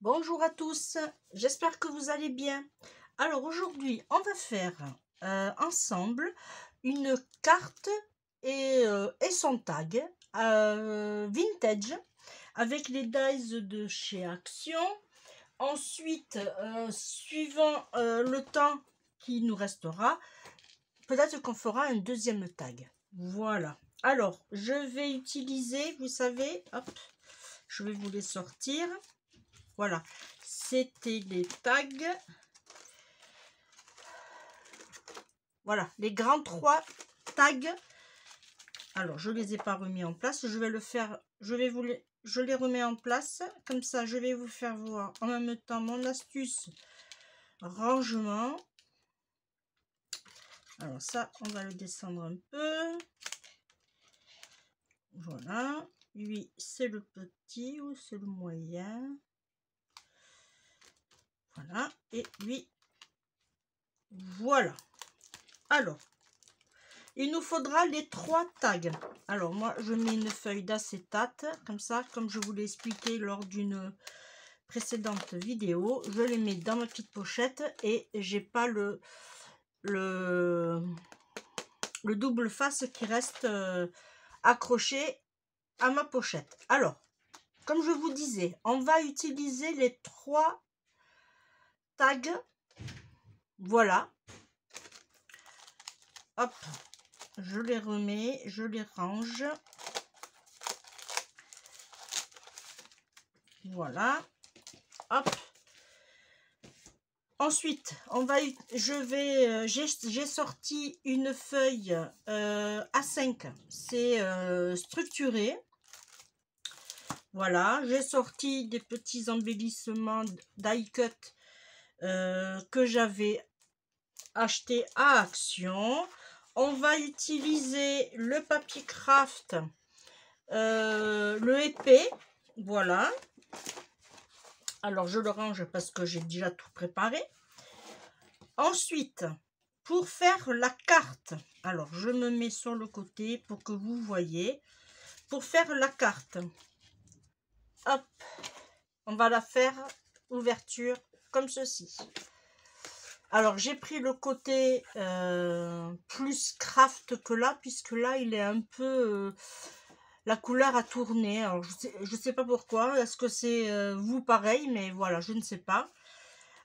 Bonjour à tous, j'espère que vous allez bien. Alors aujourd'hui, on va faire ensemble une carte et son tag vintage avec les dies de chez Action. Ensuite, suivant le temps qui nous restera, peut-être qu'on fera un deuxième tag. Voilà. Alors, je vais utiliser, vous savez, hop, je vais vous les sortir. Voilà, c'était les tags. Voilà, les grands 3 tags. Alors, je les ai pas remis en place. Je vais le faire, je les remets en place. Comme ça, je vais vous faire voir en même temps mon astuce rangement. Alors ça, on va le descendre un peu. Voilà. Lui, c'est le petit ou c'est le moyen. Voilà. Et lui, voilà. Alors, il nous faudra les 3 tags. Alors, moi, je mets une feuille d'acétate, comme ça, comme je vous l'ai expliqué lors d'une précédente vidéo. Je les mets dans ma petite pochette et j'ai pas le double face qui reste accroché à ma pochette. Alors, comme je vous disais, on va utiliser les 3 tags. Voilà. Hop, je les remets, je les range. Voilà. Hop. Ensuite, j'ai sorti une feuille A5. C'est structuré. Voilà, j'ai sorti des petits embellissements die cut que j'avais acheté à Action. On va utiliser le papier craft, le épais. Voilà. Alors, je le range parce que j'ai déjà tout préparé. Ensuite, pour faire la carte, alors je me mets sur le côté pour que vous voyez. Pour faire la carte, hop, on va la faire ouverture comme ceci. Alors, j'ai pris le côté plus craft que là, puisque là, il est un peu... la couleur a tourné. Alors, je sais pas pourquoi. Est-ce que c'est vous pareil? Mais voilà, je ne sais pas.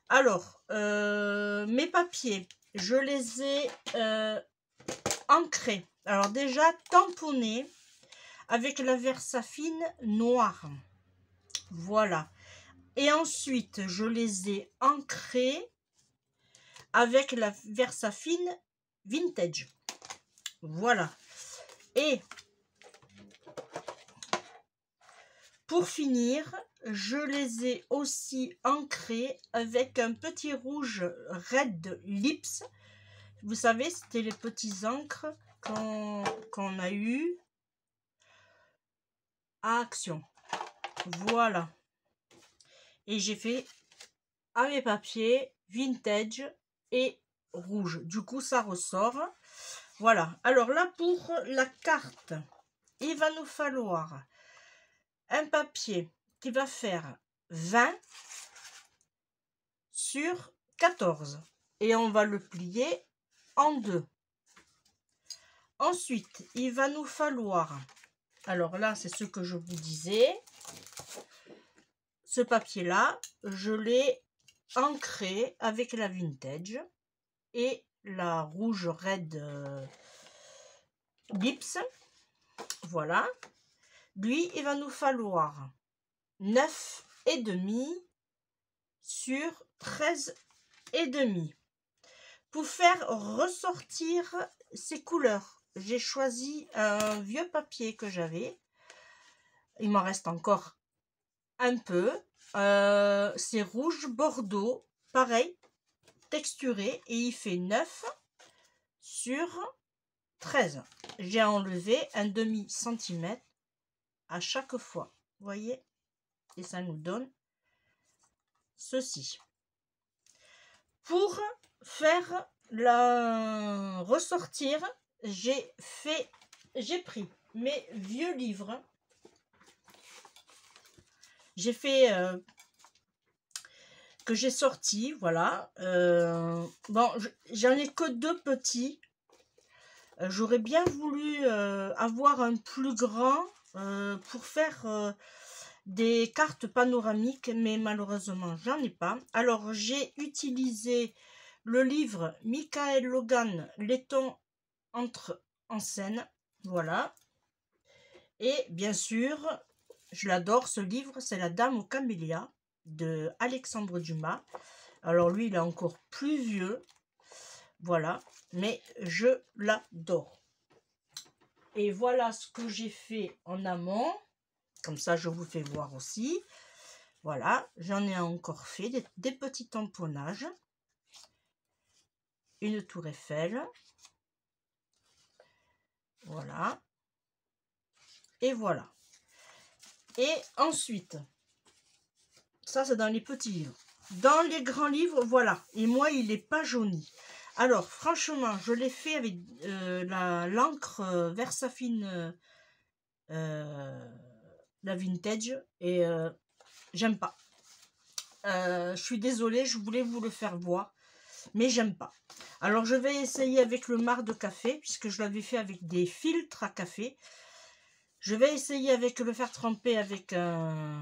Alors, mes papiers, je les ai ancrés. Alors déjà, tamponnés avec la Versafine noire. Voilà. Et ensuite, je les ai ancrés avec la Versafine vintage. Voilà. Et pour finir, je les ai aussi ancrés avec un petit rouge Red Lips. Vous savez, c'était les petits encres qu'on a eu à Action. Voilà. Et j'ai fait à mes papiers vintage et rouge. Du coup, ça ressort. Voilà. Alors là, pour la carte, il va nous falloir un papier qui va faire 20 sur 14. Et on va le plier en 2. Ensuite, il va nous falloir, alors là, c'est ce que je vous disais, ce papier-là, je l'ai ancré avec la vintage et la rouge Red Lips. Voilà. Lui, il va nous falloir 9,5 sur 13,5. Pour faire ressortir ces couleurs, j'ai choisi un vieux papier que j'avais. Il m'en reste encore un peu. C'est rouge bordeaux, pareil, texturé, et il fait 9 sur 13. J'ai enlevé un demi-centimètre à chaque fois. Vous voyez? Et ça nous donne ceci. Pour faire la ressortir, j'ai pris mes vieux livres. J'ai fait que j'ai sorti, voilà. Bon, j'en ai que 2 petits. J'aurais bien voulu avoir un plus grand pour faire des cartes panoramiques, mais malheureusement, j'en ai pas. Alors, j'ai utilisé le livre Michael Logan, Laiton entre en scène, voilà. Et bien sûr, je l'adore, ce livre, c'est La Dame aux Camélias de Alexandre Dumas. Alors lui, il est encore plus vieux, voilà, mais je l'adore. Et voilà ce que j'ai fait en amont, comme ça je vous fais voir aussi. Voilà, j'en ai encore fait des petits tamponnages, une tour Eiffel, voilà, et voilà. Et ensuite, ça c'est dans les petits livres. Dans les grands livres, voilà. Et moi, il n'est pas jauni. Alors, franchement, je l'ai fait avec l'encre Versafine, la vintage. Et j'aime pas. Je suis désolée, je voulais vous le faire voir. Mais j'aime pas. Alors, je vais essayer avec le marc de café, puisque je l'avais fait avec des filtres à café. Je vais essayer avec le fer trempé avec un...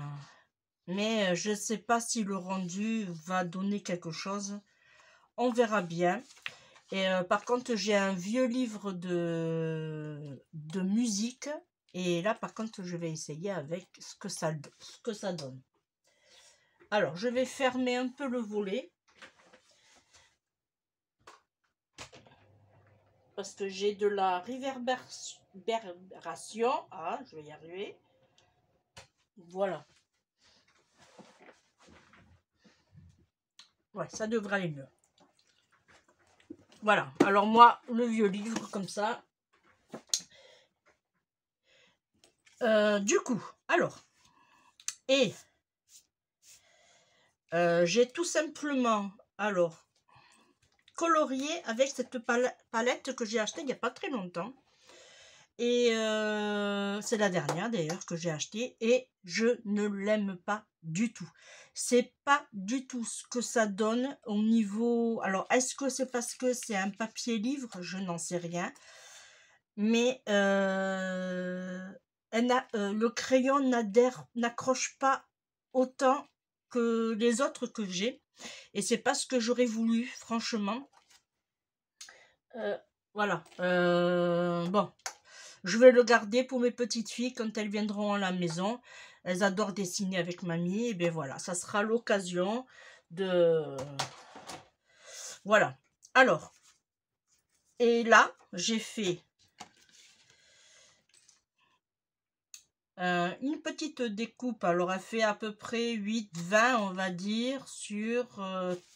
Mais je ne sais pas si le rendu va donner quelque chose. On verra bien. Et par contre, j'ai un vieux livre de musique. Et là, par contre, je vais essayer avec ce que ça donne. Alors, je vais fermer un peu le volet. Parce que j'ai de la réverbération. Ah, je vais y arriver. Voilà. Ouais, ça devrait aller mieux. Voilà. Alors moi, le vieux livre, comme ça. Du coup, alors. Et j'ai tout simplement, alors, colorié avec cette palette que j'ai achetée il n'y a pas très longtemps. Et c'est la dernière d'ailleurs que j'ai achetée et je ne l'aime pas du tout. C'est pas du tout ce que ça donne au niveau... Alors, est-ce que c'est parce que c'est un papier livre? Je n'en sais rien. Mais le crayon n'accroche pas autant que les autres que j'ai. Et c'est pas ce que j'aurais voulu, franchement. Voilà. Bon. Je vais le garder pour mes petites filles quand elles viendront à la maison. Elles adorent dessiner avec mamie. Et bien voilà, ça sera l'occasion de... Voilà. Alors. Et là, j'ai fait une petite découpe. Alors, elle fait à peu près 8-20, on va dire, sur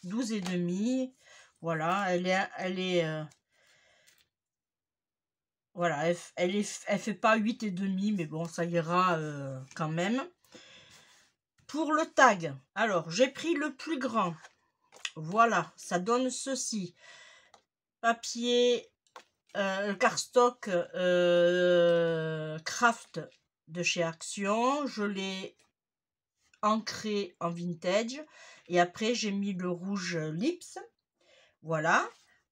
12,5. Voilà, elle est voilà, elle fait pas 8,5, mais bon, ça ira quand même. Pour le tag, alors, j'ai pris le plus grand. Voilà, ça donne ceci. Papier cardstock craft de chez Action. Je l'ai ancré en vintage. Et après, j'ai mis le rouge lips. Voilà.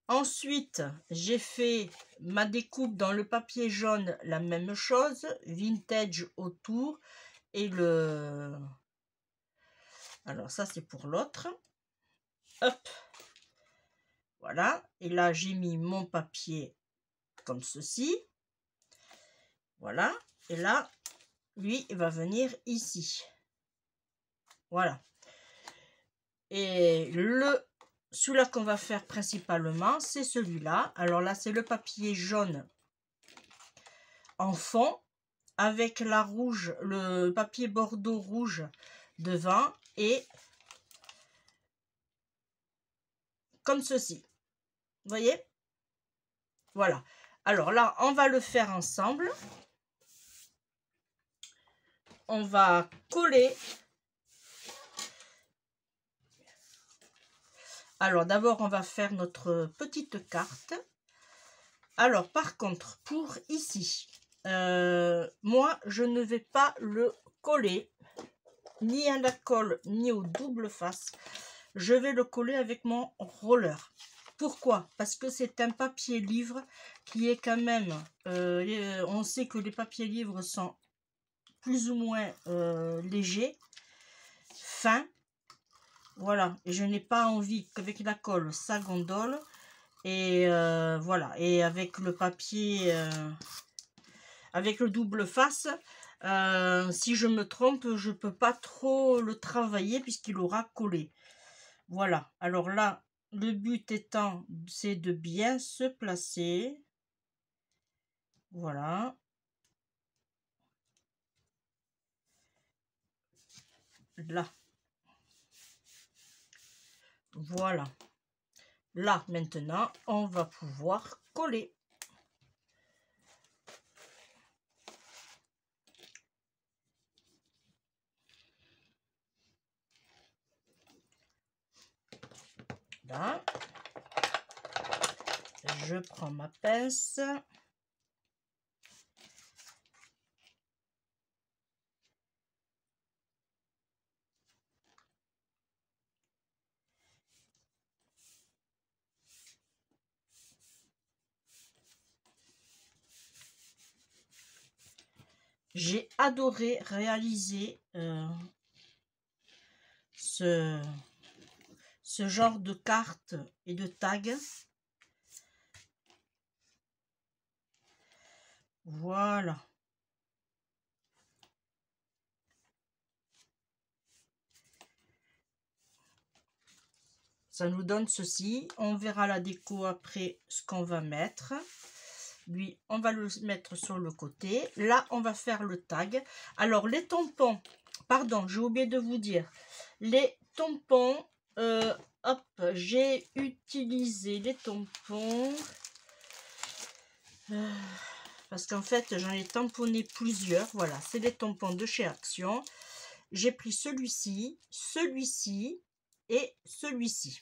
Ensuite, j'ai fait ma découpe dans le papier jaune, la même chose, vintage autour. Et le... Alors ça, c'est pour l'autre. Hop. Voilà. Et là, j'ai mis mon papier comme ceci. Voilà. Et là, lui, il va venir ici. Voilà. Et celui-là qu'on va faire principalement, c'est celui-là. Alors là, c'est le papier jaune en fond avec la rouge, le papier bordeaux rouge devant et comme ceci. Vous voyez? Voilà. Alors là, on va le faire ensemble. On va coller. Alors d'abord, on va faire notre petite carte. Alors par contre, pour ici, moi, je ne vais pas le coller ni à la colle ni au double face je vais le coller avec mon roller. Pourquoi? Parce que c'est un papier livre qui est quand même... on sait que les papiers livres sont plus ou moins légers, fins. Voilà, et je n'ai pas envie qu'avec la colle, ça gondole. Et voilà, et avec le papier, avec le double face, si je me trompe, je peux pas trop le travailler puisqu'il aura collé. Voilà, alors là, le but étant, c'est de bien se placer. Voilà. Là. Voilà. Là, maintenant, on va pouvoir coller. Là. Je prends ma pince. J'ai adoré réaliser ce genre de cartes et de tags. Voilà. Ça nous donne ceci. On verra la déco après ce qu'on va mettre. Lui, on va le mettre sur le côté. Là, on va faire le tag. Alors, les tampons, pardon, j'ai oublié de vous dire. Les tampons, hop, j'ai utilisé les tampons. Parce qu'en fait, j'en ai tamponné plusieurs. Voilà, c'est les tampons de chez Action. J'ai pris celui-ci, celui-ci et celui-ci.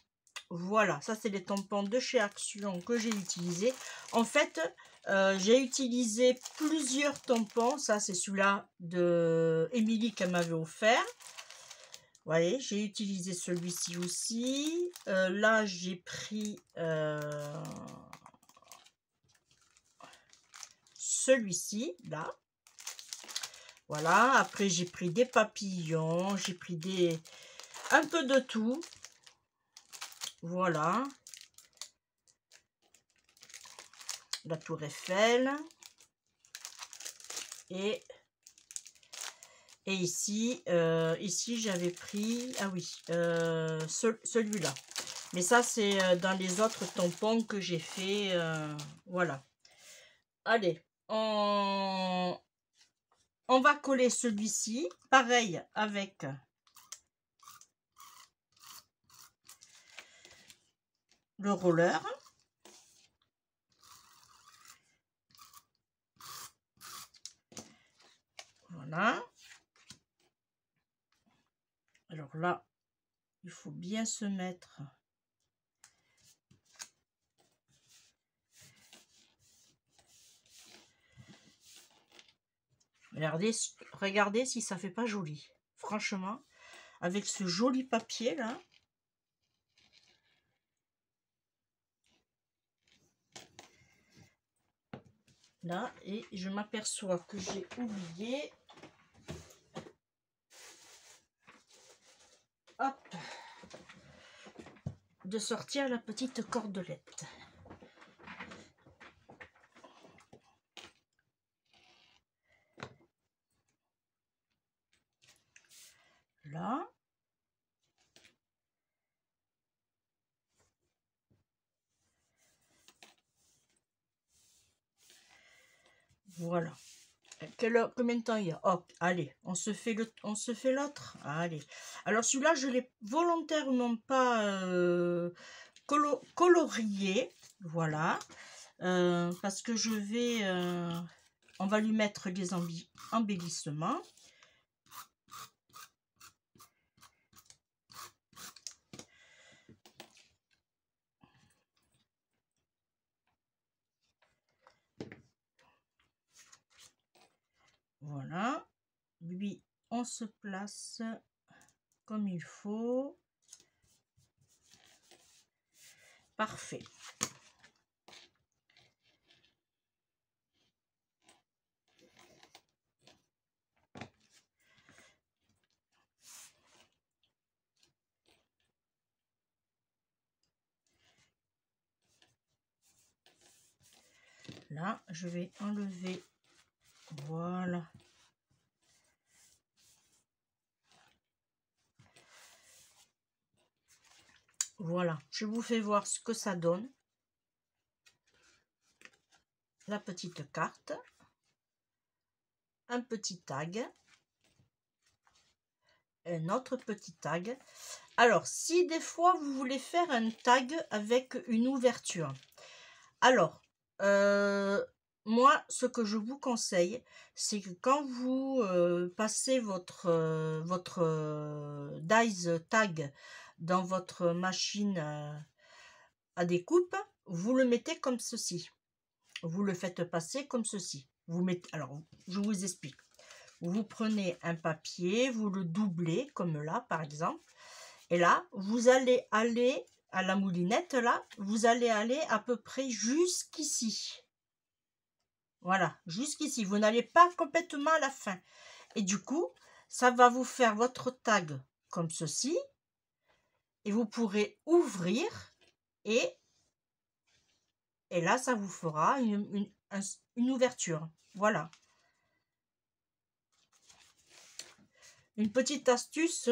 Voilà, ça c'est les tampons de chez Action que j'ai utilisé. En fait, j'ai utilisé plusieurs tampons. Ça c'est celui-là de Émilie qu'elle m'avait offert. Vous voyez, j'ai utilisé celui-ci aussi. Là, j'ai pris celui-ci, là. Voilà, après j'ai pris des papillons, j'ai pris un peu de tout. Voilà. La tour Eiffel. Et ici, ici j'avais pris, ah oui, celui-là. Mais ça c'est dans les autres tampons que j'ai fait, voilà. Allez, on va coller celui-ci, pareil avec le roller. Voilà. Alors là, il faut bien se mettre. Regardez si ça fait pas joli. Franchement, avec ce joli papier là. Là, et je m'aperçois que j'ai oublié. Hop. De sortir la petite cordelette. Là. Voilà. Combien de temps il y a? Hop, allez, on se fait l'autre. Allez. Alors celui-là, je l'ai volontairement pas colorié. Voilà. Parce que je vais... on va lui mettre des embellissements. Voilà. Lui, on se place comme il faut. Parfait. Là, je vais enlever. Voilà. Voilà. Je vous fais voir ce que ça donne. La petite carte. Un petit tag. Un autre petit tag. Alors, si des fois vous voulez faire un tag avec une ouverture, alors, moi, ce que je vous conseille, c'est que quand vous passez votre dies tag dans votre machine à découpe, vous le mettez comme ceci. Vous le faites passer comme ceci. Vous mettez, alors, je vous explique. Vous prenez un papier, vous le doublez, comme là, par exemple. Et là, vous allez aller à la moulinette, là, vous allez aller à peu près jusqu'ici. Voilà, jusqu'ici. Vous n'allez pas complètement à la fin. Et du coup, ça va vous faire votre tag comme ceci. Et vous pourrez ouvrir. Et là, ça vous fera une ouverture. Voilà. Une petite astuce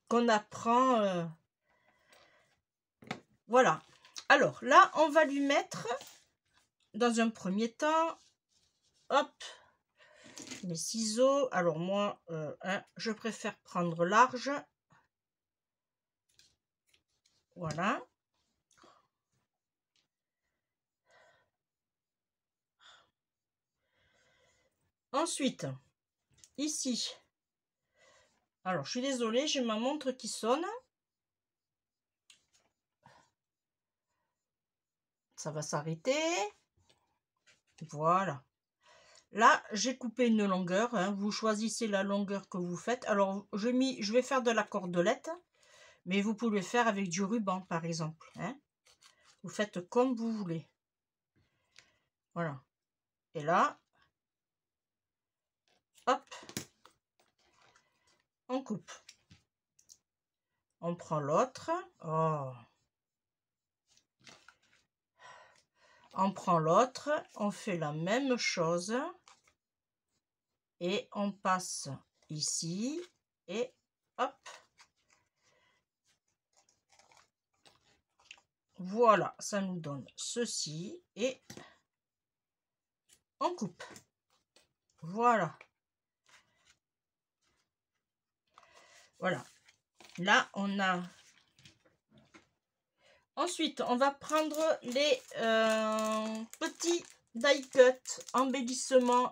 qu'on apprend. Voilà. Alors là, on va lui mettre, dans un premier temps, hop, les ciseaux. Alors moi, je préfère prendre large. Voilà. Ensuite, ici. Alors, je suis désolée, j'ai ma montre qui sonne. Ça va s'arrêter. Voilà. Là, j'ai coupé une longueur. Hein. Vous choisissez la longueur que vous faites. Alors, je vais faire de la cordelette. Mais vous pouvez faire avec du ruban, par exemple. Hein. Vous faites comme vous voulez. Voilà. Et là, hop, on coupe. On prend l'autre. Oh. On prend l'autre. On fait la même chose. Et on passe ici. Et hop. Voilà, ça nous donne ceci. Et on coupe. Voilà. Voilà. Là, on a... Ensuite, on va prendre les petits die cut embellissements.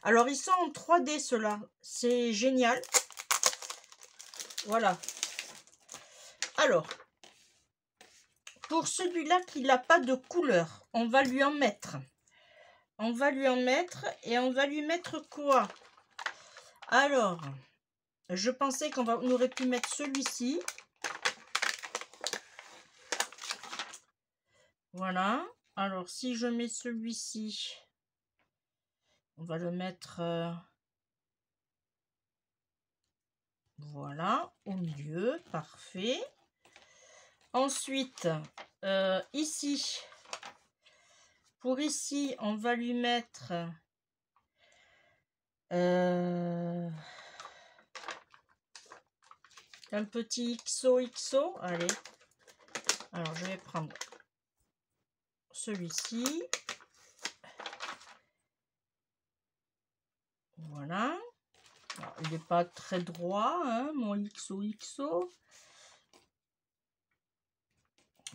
Alors, ils sont en 3D, ceux-là. C'est génial. Voilà. Alors, pour celui-là qui n'a pas de couleur, on va lui en mettre. On va lui en mettre et on va lui mettre quoi? Alors, je pensais qu'on aurait pu mettre celui-ci. Voilà. Alors, si je mets celui-ci, on va le mettre... voilà, au milieu, parfait. Ensuite, ici, pour ici, on va lui mettre un petit XOXO. Allez, alors je vais prendre celui-ci. Voilà. Alors, il n'est pas très droit, hein, mon XOXO.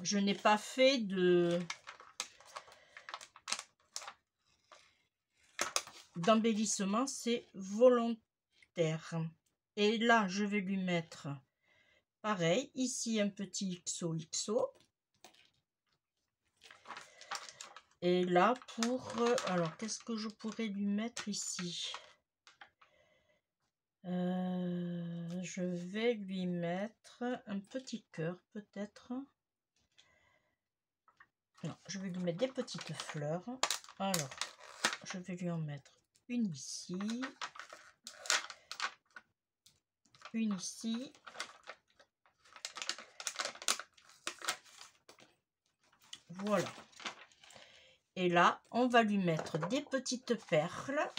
Je n'ai pas fait d'embellissement, c'est volontaire. Et là, je vais lui mettre pareil, ici un petit XOXO. Et là, pour... alors, qu'est-ce que je pourrais lui mettre ici? Je vais lui mettre un petit cœur, peut-être. Non, je vais lui mettre des petites fleurs. Alors, je vais lui en mettre une ici. Une ici. Voilà. Et là, on va lui mettre des petites perles.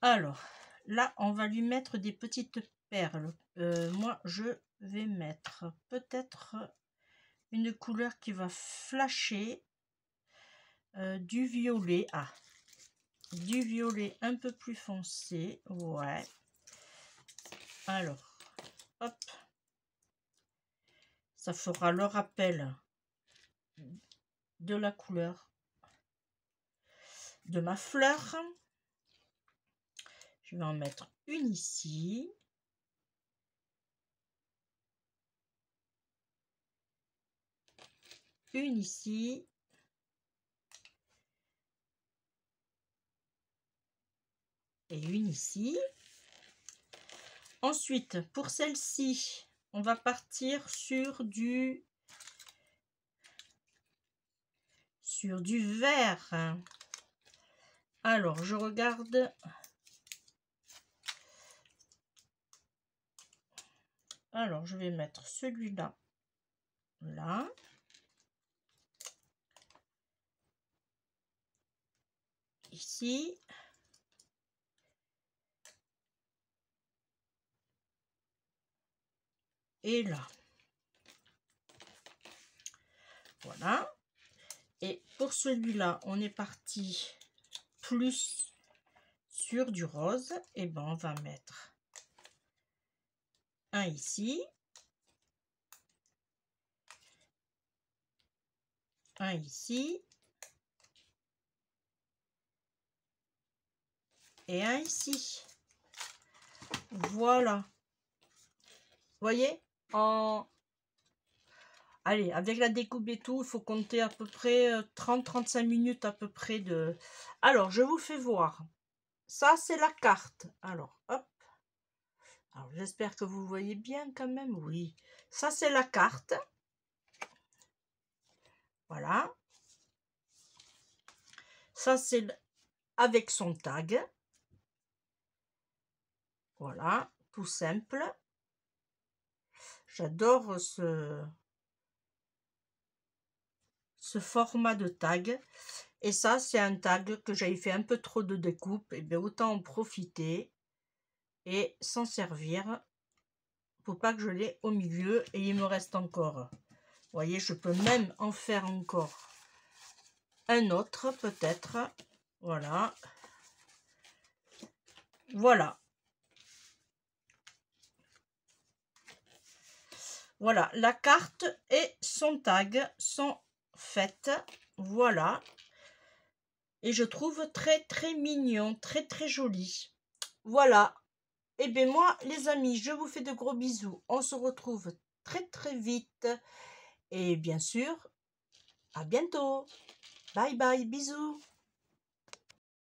Alors, là, on va lui mettre des petites perles. Moi, je vais mettre peut-être une couleur qui va flasher. Du violet. Ah, du violet un peu plus foncé. Ouais. Alors, hop. Ça fera le rappel de la couleur de ma fleur. Je vais en mettre une ici. Une ici. Et une ici. Ensuite, pour celle-ci, on va partir sur du vert. Alors, je regarde. Alors, je vais mettre celui-là. Là. Ici. Et là. Voilà. Et pour celui-là, on est parti plus sur du rose. Et ben, on va mettre un ici. Un ici. Et un ici. Voilà. Vous voyez, allez, avec la découpe et tout, il faut compter à peu près 30-35 minutes à peu près de... Alors, je vous fais voir. Ça, c'est la carte. Alors, hop. Alors, j'espère que vous voyez bien quand même. Oui. Ça, c'est la carte. Voilà. Ça, c'est avec son tag. Voilà, tout simple. J'adore ce format de tag. Et ça, c'est un tag que j'avais fait un peu trop de découpe. Et bien, autant en profiter et s'en servir. Faut pas que je l'ai au milieu. Et il me reste encore. Vous voyez, je peux même en faire encore un autre, peut-être. Voilà. Voilà. Voilà, la carte et son tag sont faites. Voilà. Et je trouve très très mignon, très très joli. Voilà. Et bien moi, les amis, je vous fais de gros bisous. On se retrouve très très vite. Et bien sûr, à bientôt. Bye bye, bisous.